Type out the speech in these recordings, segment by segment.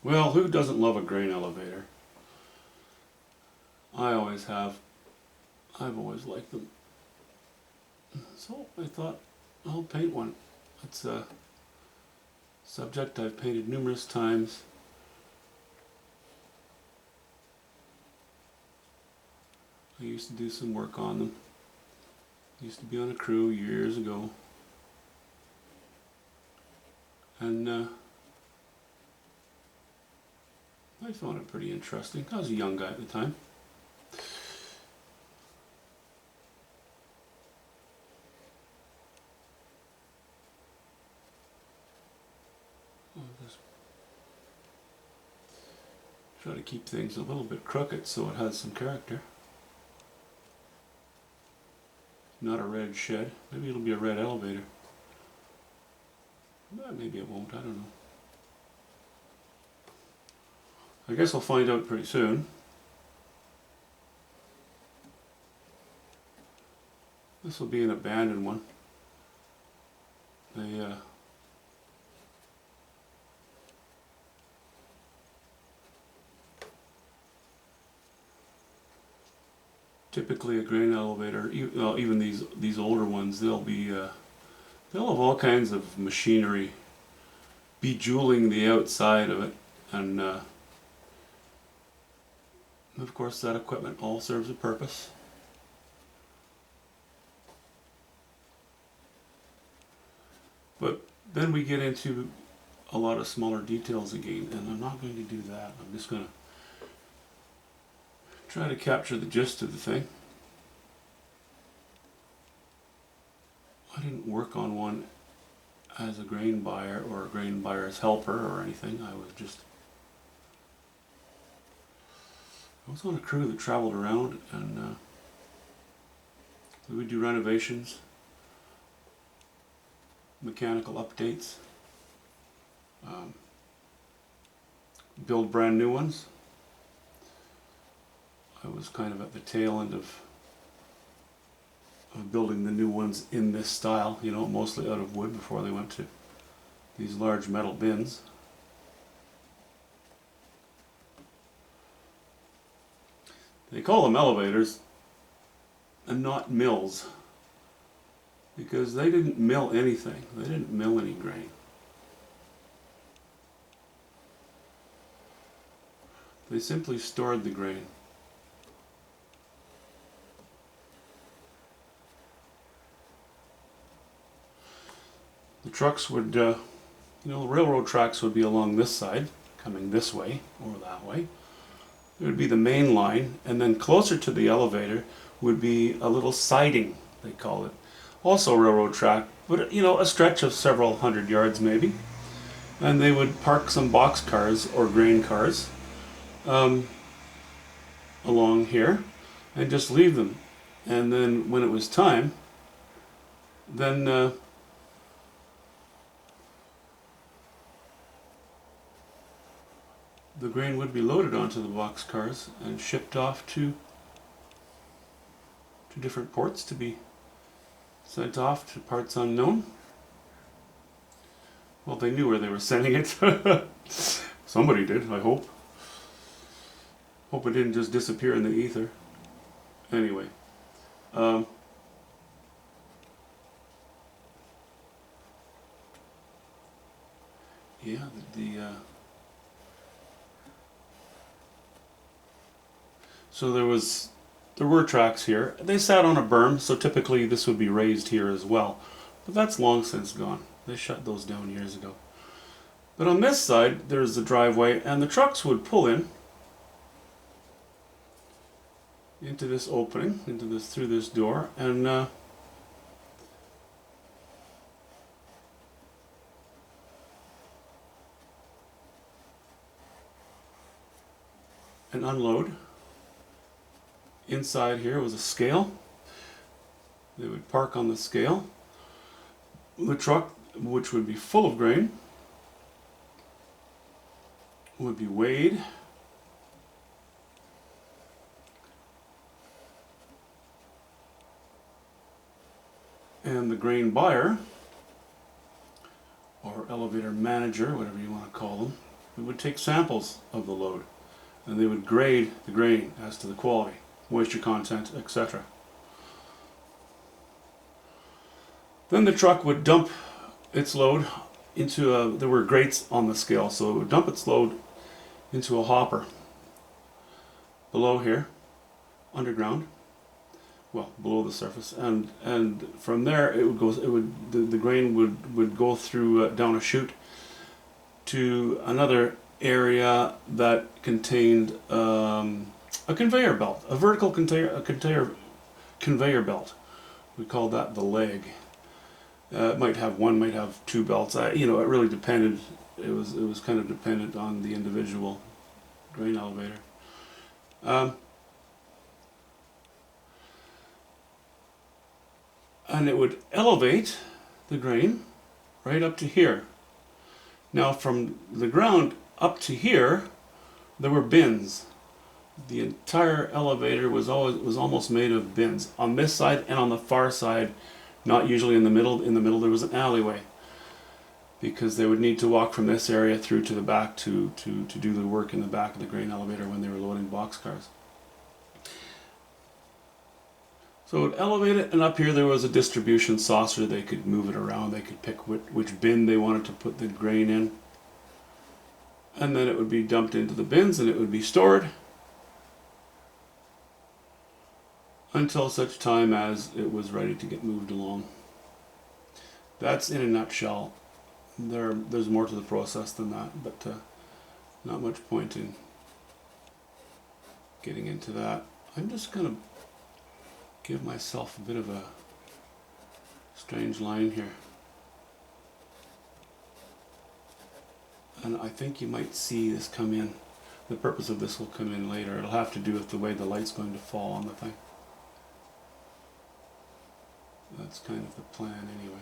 Well, who doesn't love a grain elevator? I always have. I've always liked them. So I thought I'll paint one. It's a subject I've painted numerous times. I used to do some work on them. Used to be on a crew years ago. And I found it pretty interesting. I was a young guy at the time. I'll just try to keep things a little bit crooked so it has some character. Not a red shed. Maybe it'll be a red elevator. Maybe it won't. I don't know. I guess I'll find out pretty soon. This will be an abandoned one. They typically a grain elevator, even these older ones, they'll have all kinds of machinery bejeweling the outside of it, and of course that equipment all serves a purpose. But then we get into a lot of smaller details again, and I'm not going to do that. I'm just going to try to capture the gist of the thing. I didn't work on one as a grain buyer or a grain buyer's helper or anything. I was on a crew that traveled around, and we would do renovations, mechanical updates, build brand new ones. I was kind of at the tail end of building the new ones in this style, mostly out of wood before they went to these large metal bins. They call them elevators and not mills, because they didn't mill anything. They didn't mill any grain. They simply stored the grain. The trucks would, the railroad tracks would be along this side, coming this way or that way. There would be the main line, and then closer to the elevator would be a little siding, they call it. Also railroad track, but a stretch of several hundred yards maybe. And they would park some box cars or grain cars along here and just leave them. And then when it was time, then the grain would be loaded onto the box cars and shipped off to different ports to be sent off to parts unknown. Well, they knew where they were sending it. Somebody did, I hope. Hope it didn't just disappear in the ether. Anyway. Yeah, so there were tracks here. They sat on a berm, so typically this would be raised here as well. But that's long since gone. They shut those down years ago. But on this side, there's the driveway, and the trucks would pull in into this opening, through this door, and unload. Inside here was a scale. They would park on the scale. The truck, which would be full of grain, would be weighed. And the grain buyer, or elevator manager, whatever you want to call them, It would take samples of the load, and they would grade the grain as to the quality, moisture content, etc. Then the truck would dump its load into there were grates on the scale, so it would dump its load into a hopper below here, underground, well, below the surface, and from there the grain would go through down a chute to another area that contained a conveyor belt, a vertical conveyor belt. We called that the leg. It might have one, might have two belts. It really depended. It was kind of dependent on the individual grain elevator. And it would elevate the grain right up to here. Now from the ground up to here, there were bins. The entire elevator was almost made of bins. On this side and on the far side, not usually in the middle. In the middle there was an alleyway, because they would need to walk from this area through to the back to do the work in the back of the grain elevator when they were loading boxcars. So it would elevate it, and up here there was a distribution saucer. They could move it around. They could pick which bin they wanted to put the grain in. And then it would be dumped into the bins and it would be stored until such time as it was ready to get moved along. That's in a nutshell. There's more to the process than that, but not much point in getting into that. I'm just going to give myself a bit of a strange line here. And I think you might see this come in. The purpose of this will come in later. It'll have to do with the way the light's going to fall on the thing. That's kind of the plan anyway.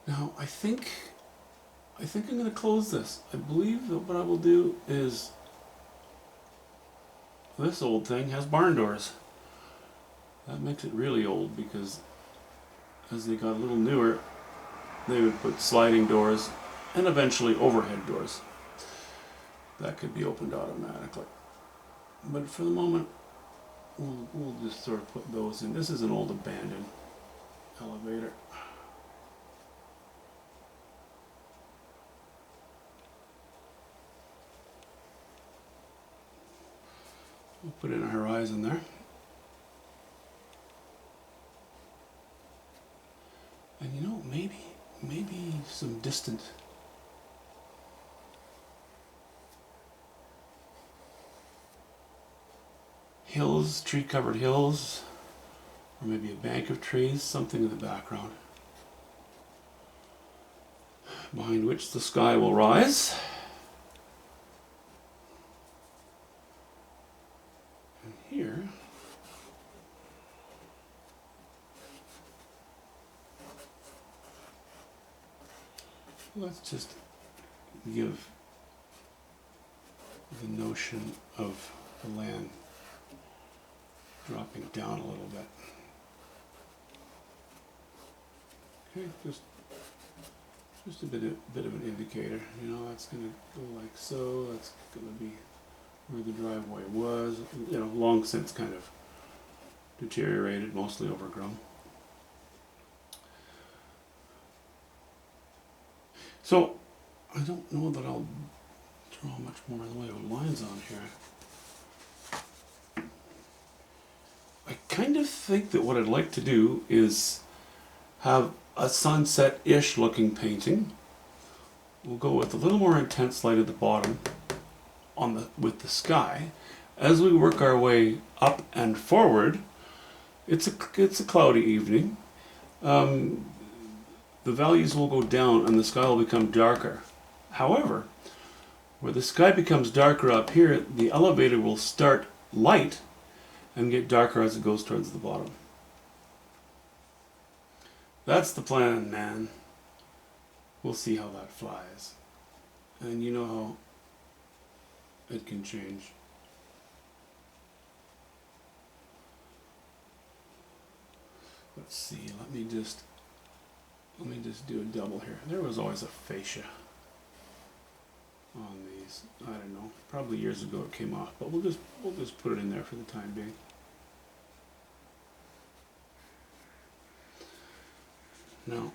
Now I think I'm going to close this. I believe that what I will do is, this old thing has barn doors. That makes it really old, because as they got a little newer, they would put sliding doors and eventually overhead doors that could be opened automatically. But for the moment, we'll just sort of put those in. This is an old abandoned elevator. We'll put in a horizon there. And maybe some distant hills, tree-covered hills, or maybe a bank of trees, something in the background, behind which the sky will rise. And here, let's just give the notion of the land dropping down a little bit. Okay, just a bit of an indicator. That's going to go like so. That's going to be where the driveway was. Long since kind of deteriorated, mostly overgrown. So I don't know that I'll draw much more in the way of lines on here. I kind of think that what I'd like to do is have a sunset-ish looking painting. We'll go with a little more intense light at the bottom with the sky. As we work our way up and forward, it's a cloudy evening. The values will go down and the sky will become darker. However, where the sky becomes darker up here, the elevator will start light and get darker as it goes towards the bottom. That's the plan, man. We'll see how that flies. And you know how it can change. Let's see, let me just do a double here. There was always a fascia on these. I don't know, probably years ago it came off, but we'll just put it in there for the time being. Now,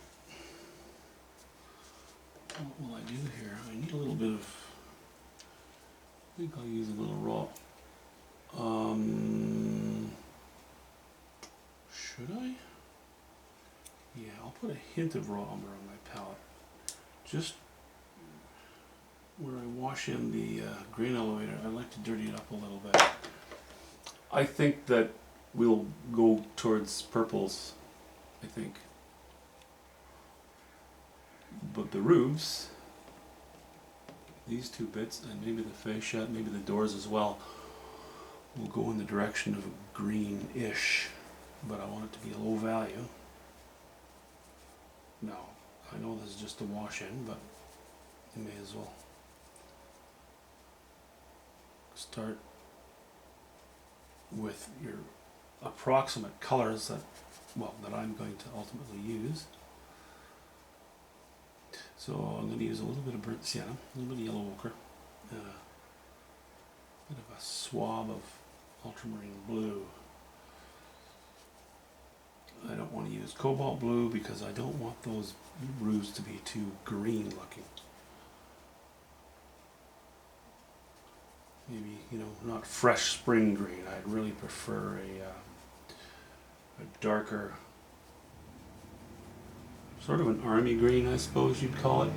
what will I do here? I need a little bit of, I think I'll use a little raw. Should I? Yeah, I'll put a hint of raw umber on my palette. Just where I wash in the grain elevator, I like to dirty it up a little bit. I think that we'll go towards purples, I think. But the roofs, these two bits, and maybe the fascia, maybe the doors as well, will go in the direction of a green-ish, but I want it to be a low value. Now, I know this is just a wash-in, but you may as well start with your approximate colors that I'm going to ultimately use. So I'm going to use a little bit of burnt sienna, a little bit of yellow ochre, and a bit of a swab of ultramarine blue. I don't want to use cobalt blue because I don't want those roofs to be too green looking. Maybe, not fresh spring green. I'd really prefer a darker, sort of an army green, I suppose you'd call it.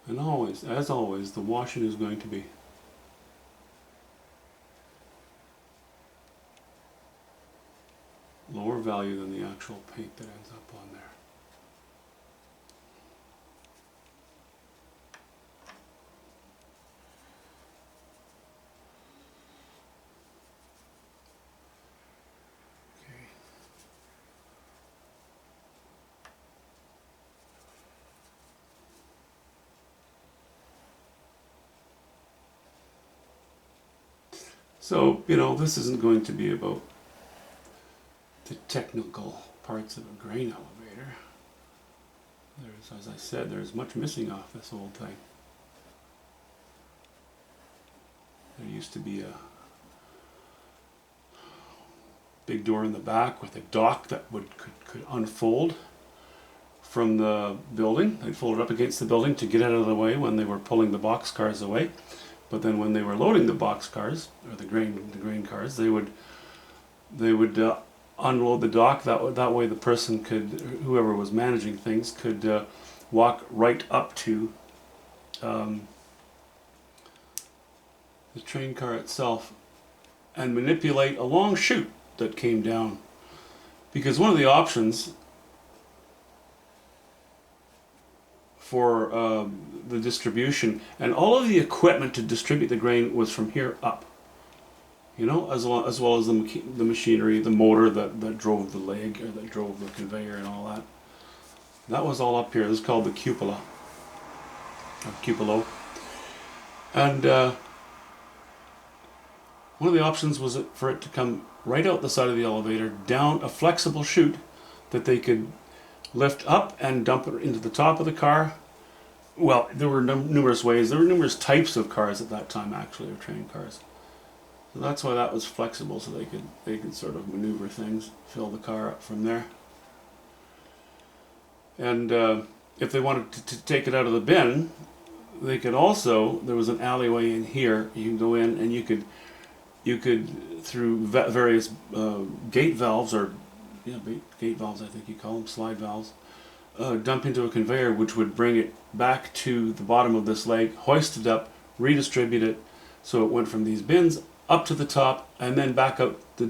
And always, as always, the washing is going to be lower value than the actual paint that ends up on there. Okay. So, this isn't going to be about the technical parts of a grain elevator. As I said, there's much missing off this whole thing. There used to be a big door in the back with a dock that could unfold from the building. They'd fold it up against the building to get out of the way when they were pulling the box cars away. But then when they were loading the box cars, or the grain cars, they would unload the dock. That way the person whoever was managing things, could walk right up to the train car itself and manipulate a long chute that came down. Because one of the options for the distribution, and all of the equipment to distribute the grain was from here up. As well as the machinery, the motor that drove the leg, or that drove the conveyor and all that. That was all up here. This is called the cupola, or cupolo. And one of the options was for it to come right out the side of the elevator, down a flexible chute that they could lift up and dump it into the top of the car. Well, there were numerous ways. There were numerous types of cars at that time, actually, of train cars. So that's why that was flexible, so they could sort of maneuver things, fill the car up from there. And if they wanted to take it out of the bin, they could also, there was an alleyway in here. You can go in and you could through various gate valves, or gate valves, I think you call them, slide valves, dump into a conveyor which would bring it back to the bottom of this leg, hoist it up, redistribute it, so it went from these bins up to the top and then back out the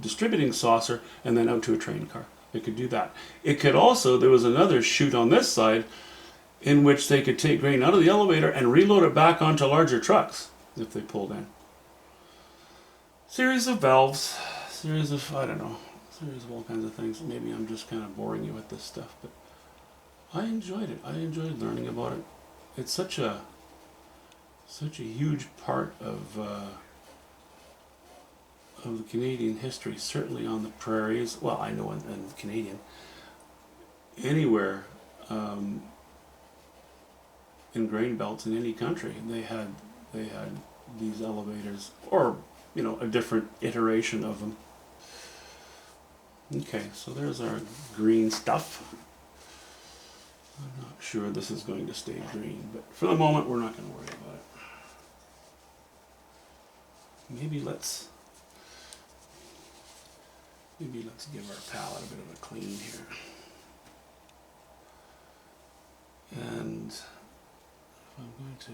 distributing saucer and then out to a train car. It could do that. It could also, there was another chute on this side in which they could take grain out of the elevator and reload it back onto larger trucks if they pulled in. Series of valves, series of, series of all kinds of things. Maybe I'm just kind of boring you with this stuff, but I enjoyed it. I enjoyed learning about it. It's such a huge part of the Canadian history, certainly on the prairies. Well, I know in Canadian, anywhere in grain belts in any country, they had these elevators, or a different iteration of them. Okay, so there's our green stuff. I'm not sure this is going to stay green, but for the moment we're not going to worry about it. Maybe let's give our palette a bit of a clean here. And if I'm going to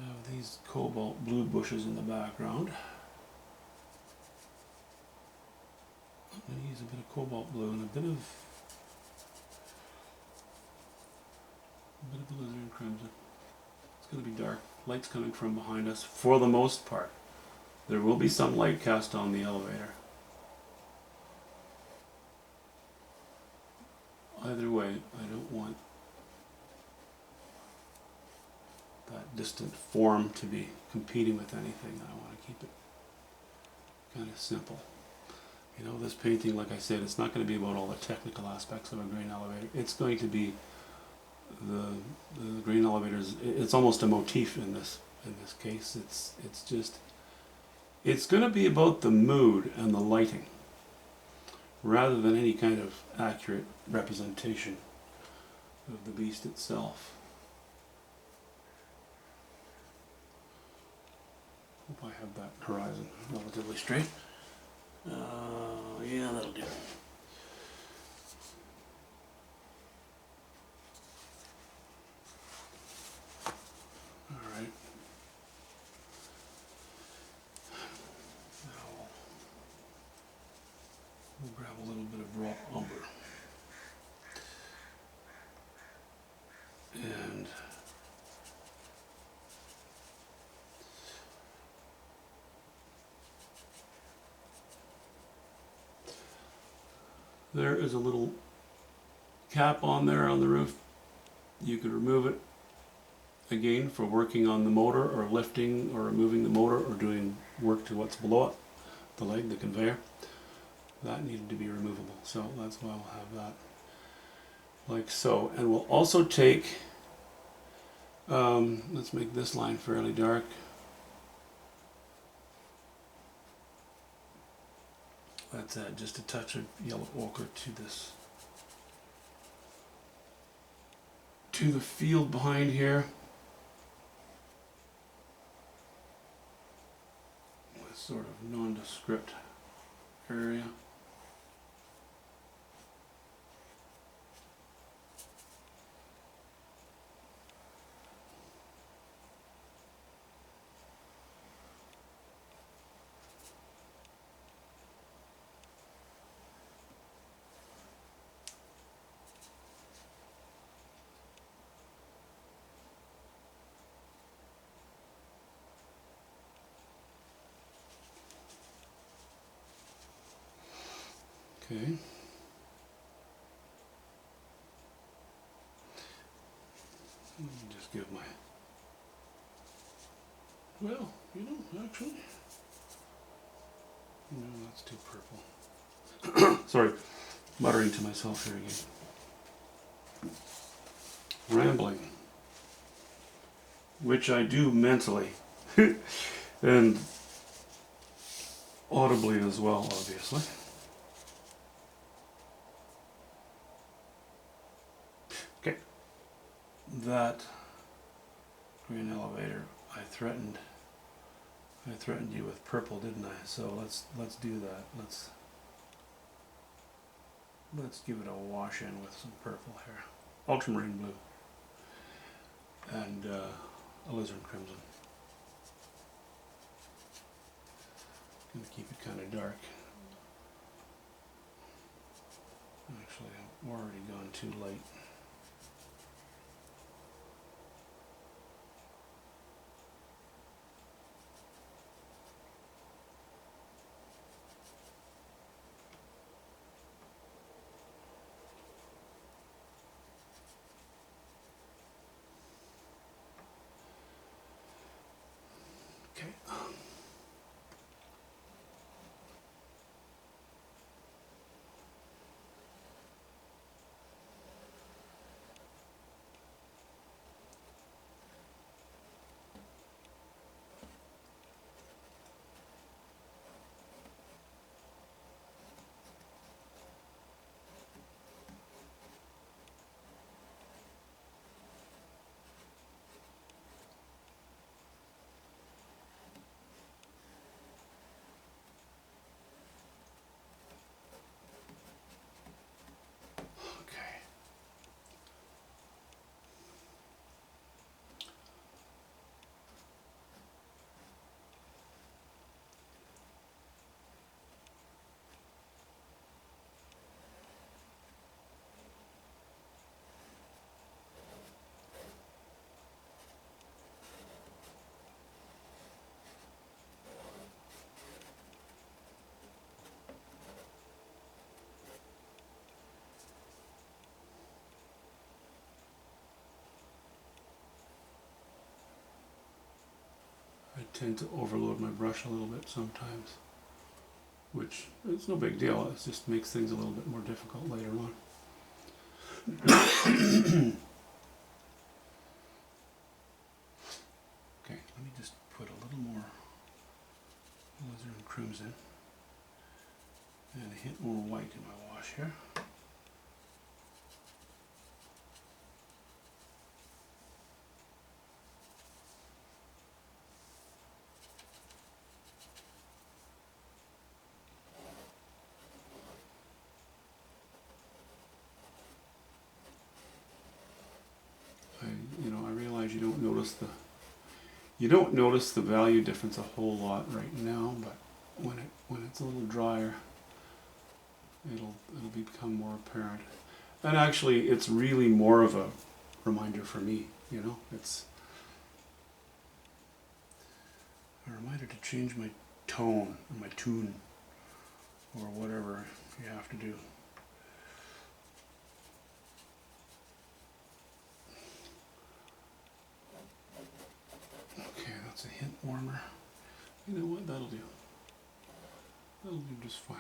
have these cobalt blue bushes in the background, I'm going to use a bit of cobalt blue and a bit of alizarin crimson. It's going to be dark. Light's coming from behind us for the most part. There will be some light cast on the elevator. Either way, I don't want that distant form to be competing with anything. I want to keep it kind of simple. This painting, like I said, it's not going to be about all the technical aspects of a grain elevator. It's going to be the grain elevators. It's almost a motif in this case. It's going to be about the mood and the lighting, rather than any kind of accurate representation of the beast itself. Hope I have that horizon relatively straight. Yeah, that'll do. Alright. Now we'll grab a little bit of raw umber. And there is a little cap on there on the roof. You could remove it again for working on the motor, or lifting or removing the motor, or doing work to what's below it, the leg, the conveyor. That needed to be removable, so that's why we'll have that like so. And we'll also take, let's make this line fairly dark. Let's add just a touch of yellow ochre to this, to the field behind here. This sort of nondescript area. Okay. Let me just give my, well, actually, no, that's too purple. Sorry, muttering to myself here again. Rambling. Which I do mentally. And audibly as well, obviously. Okay. That grain elevator, I threatened you with purple, didn't I? So let's do that. Let's give it a wash in with some purple here. Ultramarine blue. And alizarin crimson. Gonna keep it kind of dark. Actually, I've already gone too light. tend to overload my brush a little bit sometimes, which it's no big deal. It just makes things a little bit more difficult later on. Okay, let me just put a little more alizarin crimson and a hint more white in my wash here. I realize you don't notice the value difference a whole lot right now, but when it's a little drier, it'll become more apparent. And actually, it's really more of a reminder for me. It's a reminder to change my tone or my tune or whatever you have to do. Okay, that's a hint warmer. You know what? That'll do. That'll do just fine.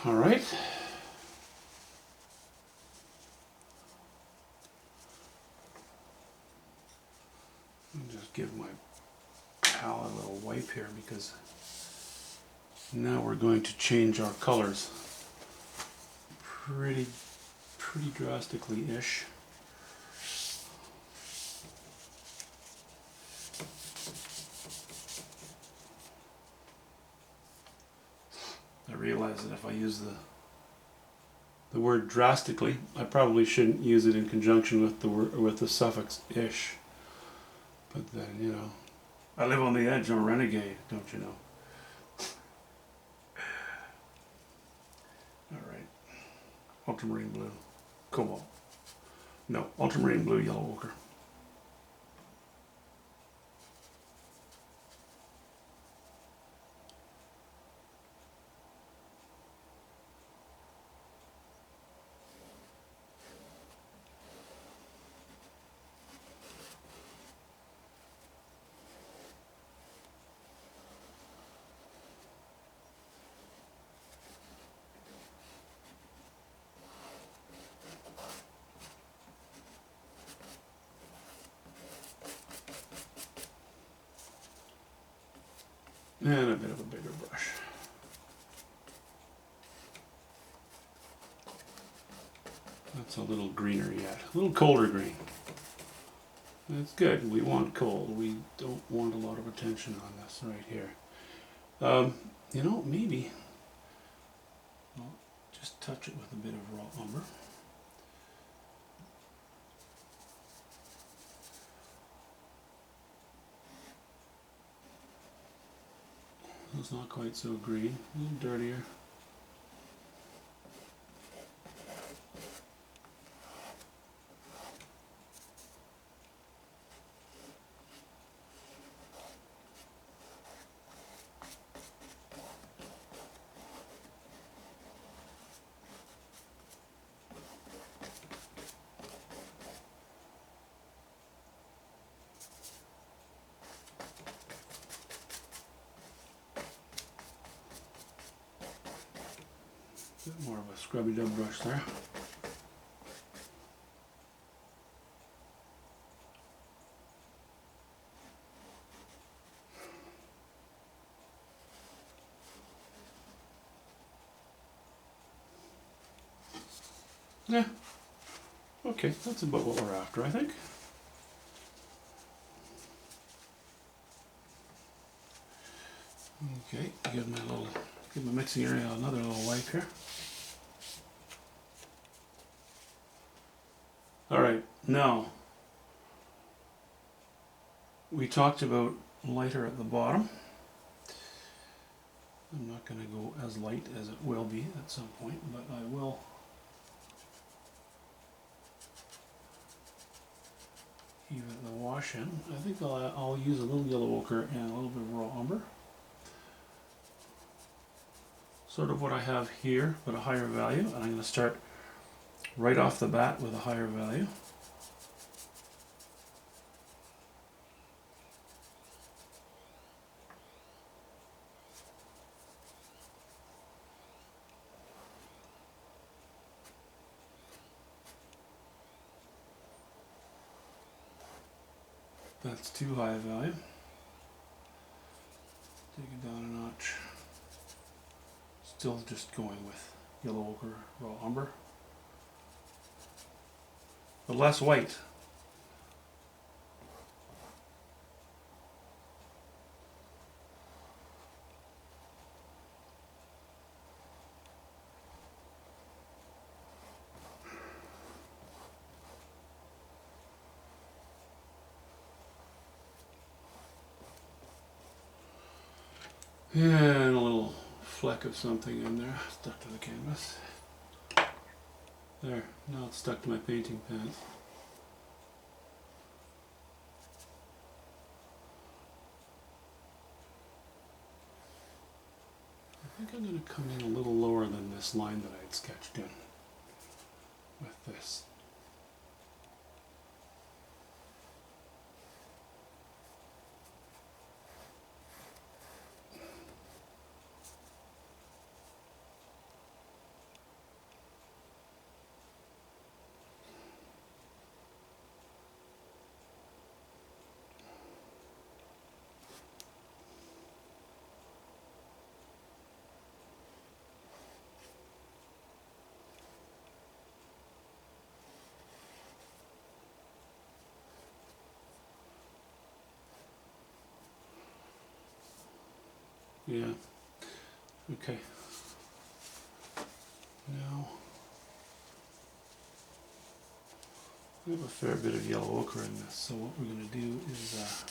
All right. I'll just give my palette a little wipe here because now we're going to change our colors pretty drastically-ish. I realize that if I use the word drastically, I probably shouldn't use it in conjunction with the suffix ish. But then, I live on the edge. I'm a renegade, don't you know? All right. Ultramarine blue, cobalt. No, ultramarine blue, yellow ochre. And a bit of a bigger brush. That's a little greener yet. A little colder green. That's good. We want cold. We don't want a lot of attention on this right here. Maybe I'll just touch it with a bit of raw umber. It's not quite so green, a little dirtier. Bit more of a scrubby dub brush there. Yeah. Okay, that's about what we're after, I think. Okay, give my mixing area another little wipe here. All right, now we talked about lighter at the bottom. I'm not going to go as light as it will be at some point, but I will even the wash in. I think I'll use a little yellow ochre and a little bit of raw umber. Sort of what I have here, but a higher value, and I'm going to start right off the bat with a higher value. That's too high a value. Take it down a notch. Still just going with yellow ochre, raw umber. But less white. And a little fleck of something in there, stuck to the canvas. There, now it's stuck to my painting pen. I think I'm going to come in a little lower than this line that I had sketched in with this. Yeah. Okay. Now, I have a fair bit of yellow ochre in this, so what we're going to do is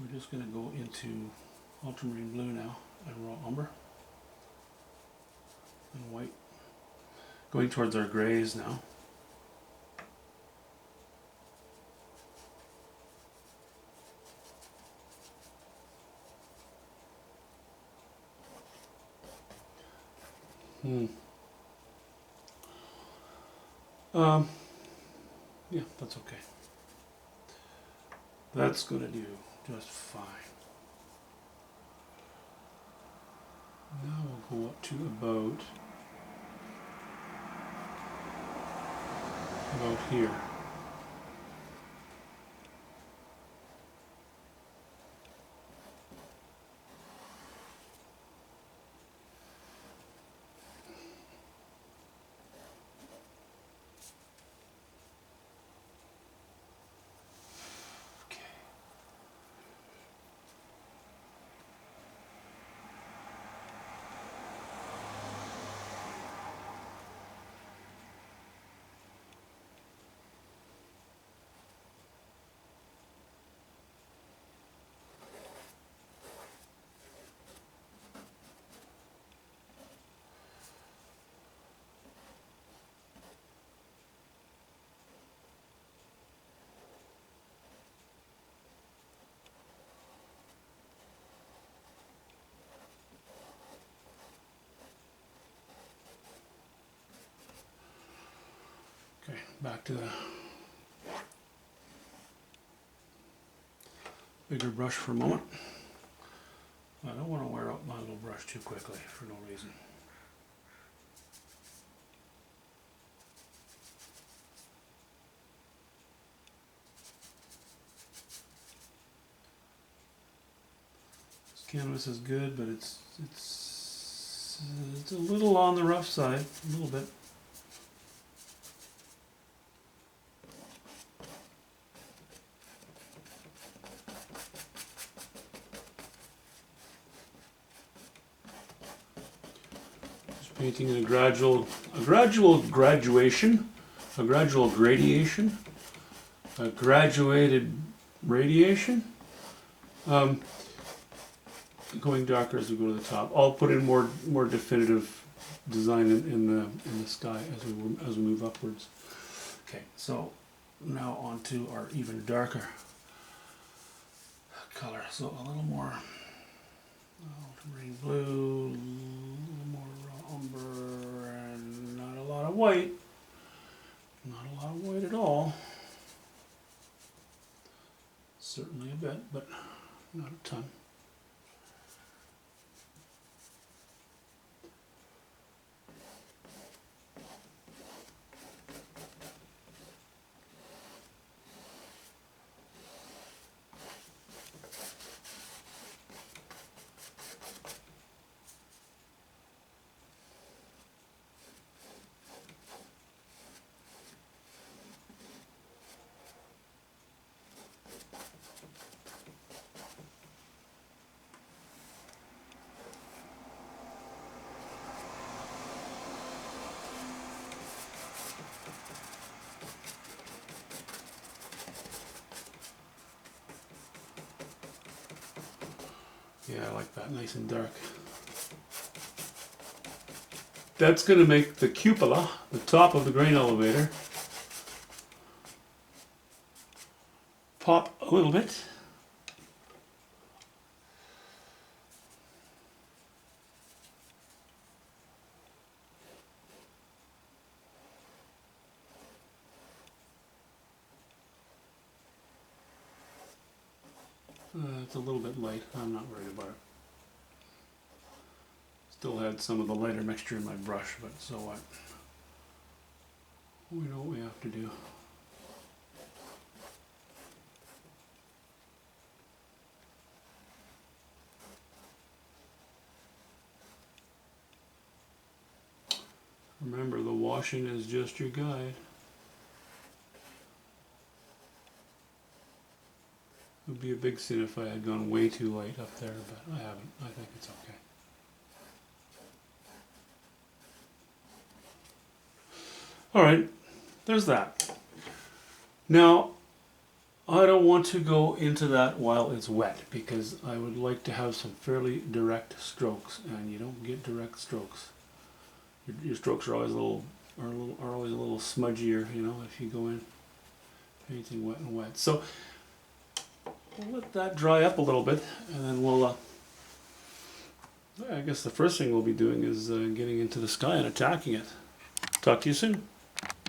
we're just going to go into ultramarine blue now and raw umber and white. Going towards our grays now. Yeah, that's okay. That's gonna do just fine. Now we'll go up to about here. Okay, back to the bigger brush for a moment. I don't want to wear out my little brush too quickly for no reason. This canvas is good, but it's it's a little on the rough side, a little bit. Just painting in a gradual graduation, a gradual gradation, a graduated radiation. Going darker as we go to the top. I'll put in more definitive design in the sky as we move upwards. Okay, so now on to our even darker color. So a little more ultramarine blue, a little more umber, and not a lot of white. Not a lot of white at all. Certainly a bit, but not a ton. Yeah, I like that, nice and dark. That's going to make the cupola, the top of the grain elevator, pop a little bit. It's a little bit light. I'm not worried about it. Still had some of the lighter mixture in my brush, but so what? We know what we have to do. Remember, the washing is just your guide. It would be a big sin if I had gone way too light up there, but I haven't. I think it's okay. Alright, there's that. Now, I don't want to go into that while it's wet, because I would like to have some fairly direct strokes, and you don't get direct strokes. Your strokes are always always a little smudgier, you know, if you go in painting wet and wet. So we'll let that dry up a little bit, and then we'll, I guess the first thing we'll be doing is getting into the sky and attacking it. Talk to you soon.